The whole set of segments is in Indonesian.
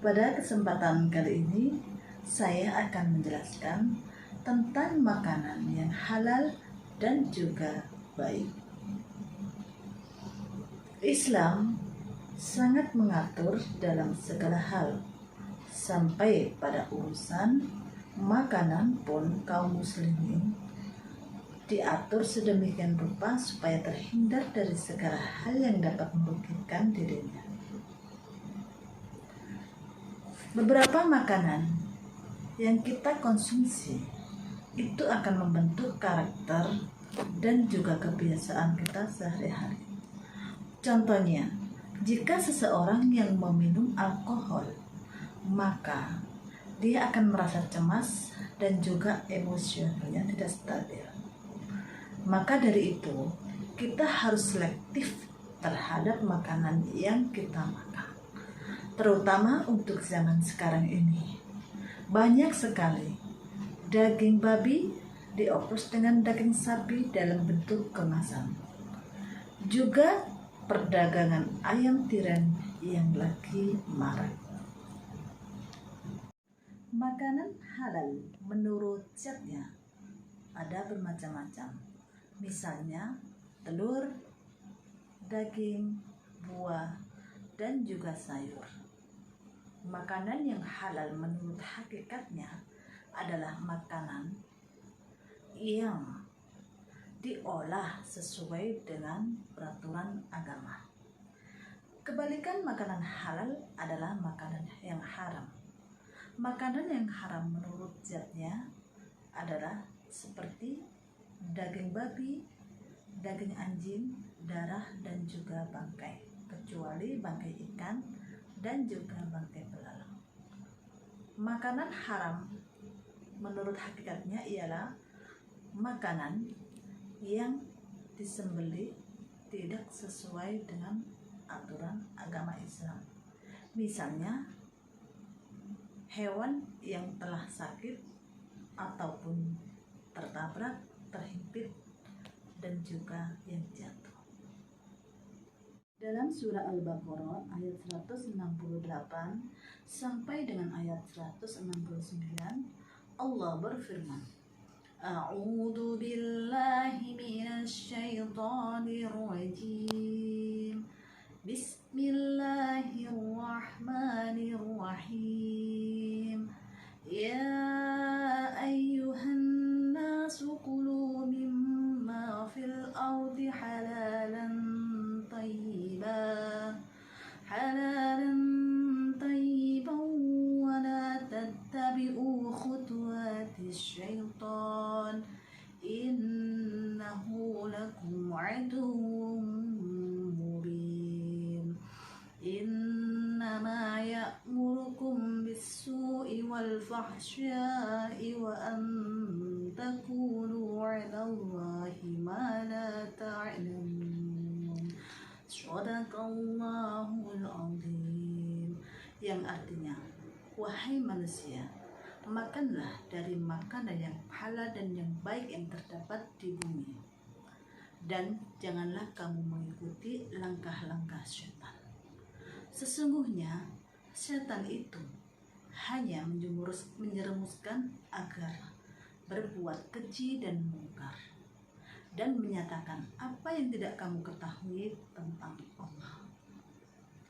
Pada kesempatan kali ini, saya akan menjelaskan tentang makanan yang halal dan juga baik. Islam sangat mengatur dalam segala hal, sampai pada urusan makanan pun kaum muslimin diatur sedemikian rupa supaya terhindar dari segala hal yang dapat merugikan dirinya. Beberapa makanan yang kita konsumsi itu akan membentuk karakter dan juga kebiasaan kita sehari-hari. Contohnya, jika seseorang yang meminum alkohol, maka dia akan merasa cemas dan juga emosionalnya tidak stabil. Maka dari itu, kita harus selektif terhadap makanan yang kita makan. Terutama untuk zaman sekarang ini, banyak sekali daging babi dioplos dengan daging sapi dalam bentuk kemasan. Juga perdagangan ayam tiren yang lagi marak. Makanan halal menurut zatnya ada bermacam-macam. Misalnya telur, daging, buah, dan juga sayur. Makanan yang halal menurut hakikatnya adalah makanan yang diolah sesuai dengan peraturan agama. Kebalikan makanan halal adalah makanan yang haram. Makanan yang haram menurut zatnya adalah seperti daging babi, daging anjing, darah, dan juga bangkai, kecuali bangkai ikan dan juga bangkai belalang. Makanan haram menurut hakikatnya ialah makanan yang disembelih tidak sesuai dengan aturan agama Islam. Misalnya hewan yang telah sakit ataupun tertabrak, terhimpit, dan juga yang jatuh. Dalam surah Al-Baqarah ayat 168 sampai dengan ayat 169, Allah berfirman, A'udzu billahi minasy syaithanir rajim. Bismillahirrahmanirrahim. Ya ayyuhan nasu kulu mimma fil ardi halalan طيبا ولا تتبعوا خطوات الشيطان إنه لكم عدو مبين إنما يأمركم بالسوء والفحشاء وأن تقولوا على الله ما لا تعلمون. Shadaqallahul azim. Yang artinya, wahai manusia, makanlah dari makanan yang halal dan yang baik yang terdapat di bumi, dan janganlah kamu mengikuti langkah-langkah syaitan. Sesungguhnya syaitan itu hanya menjerumuskan agar berbuat keji dan mungkar, dan menyatakan apa yang tidak kamu ketahui tentang Allah.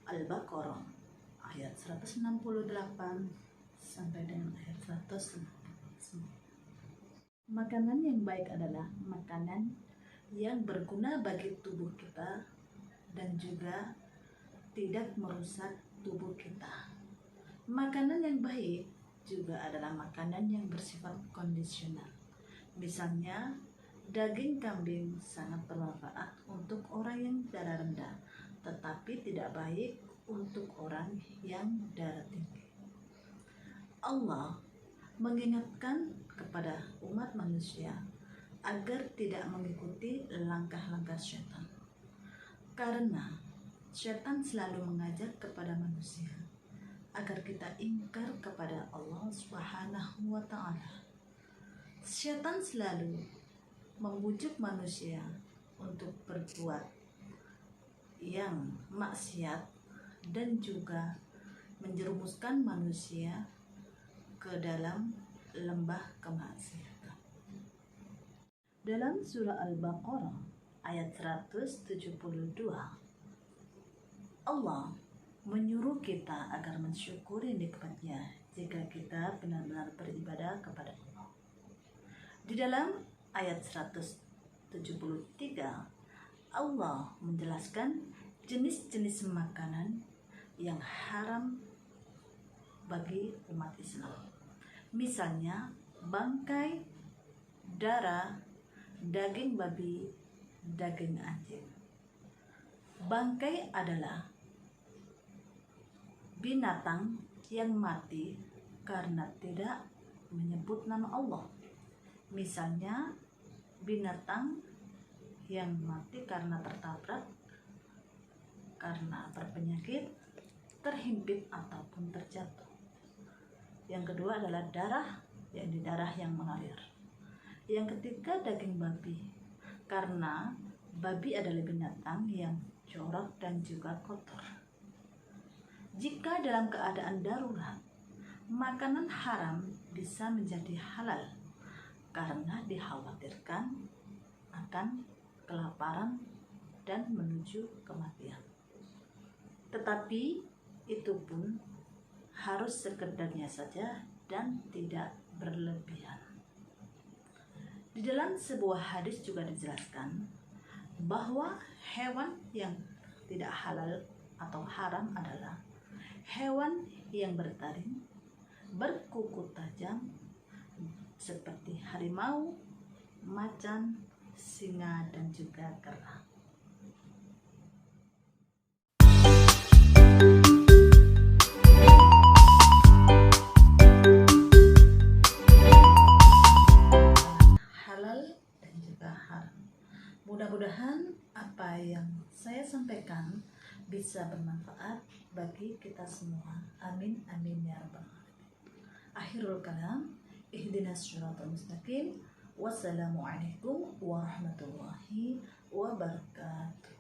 Al-Baqarah ayat 168 sampai dengan ayat 169. Makanan yang baik adalah makanan yang berguna bagi tubuh kita dan juga tidak merusak tubuh kita. Makanan yang baik juga adalah makanan yang bersifat kondisional. Misalnya, daging kambing sangat bermanfaat untuk orang yang darah rendah, tetapi tidak baik untuk orang yang darah tinggi. Allah mengingatkan kepada umat manusia agar tidak mengikuti langkah-langkah syaitan, karena syaitan selalu mengajak kepada manusia agar kita ingkar kepada Allah Subhanahu wa Ta'ala. Syaitan selalu membujuk manusia untuk berbuat yang maksiat dan juga menjerumuskan manusia ke dalam lembah kemaksiatan. Dalam surah Al-Baqarah ayat 172, Allah menyuruh kita agar mensyukuri nikmat-Nya jika kita benar-benar beribadah kepada Allah. Di dalam ayat 173, Allah menjelaskan jenis-jenis makanan yang haram bagi umat Islam. Misalnya bangkai, darah, daging babi, daging anjing. Bangkai adalah binatang yang mati karena tidak menyebut nama Allah. Misalnya binatang yang mati karena tertabrak, karena berpenyakit, terhimpit ataupun terjatuh. Yang kedua adalah darah, yakni darah yang mengalir. Yang ketiga daging babi, karena babi adalah binatang yang jorok dan juga kotor. Jika dalam keadaan darurat, makanan haram bisa menjadi halal karena dikhawatirkan akan kelaparan dan menuju kematian. Tetapi itu pun harus sekedarnya saja dan tidak berlebihan. Di dalam sebuah hadis juga dijelaskan bahwa hewan yang tidak halal atau haram adalah hewan yang bertaring, berkuku tajam seperti harimau, macan, singa, dan juga kera. Halal dan juga haram. Mudah-mudahan apa yang saya sampaikan bisa bermanfaat bagi kita semua. Amin amin ya rabbal alamin. Akhirul kalam, ihdinas syiratal mustaqim. Wassalamualaikum warahmatullahi wabarakatuh.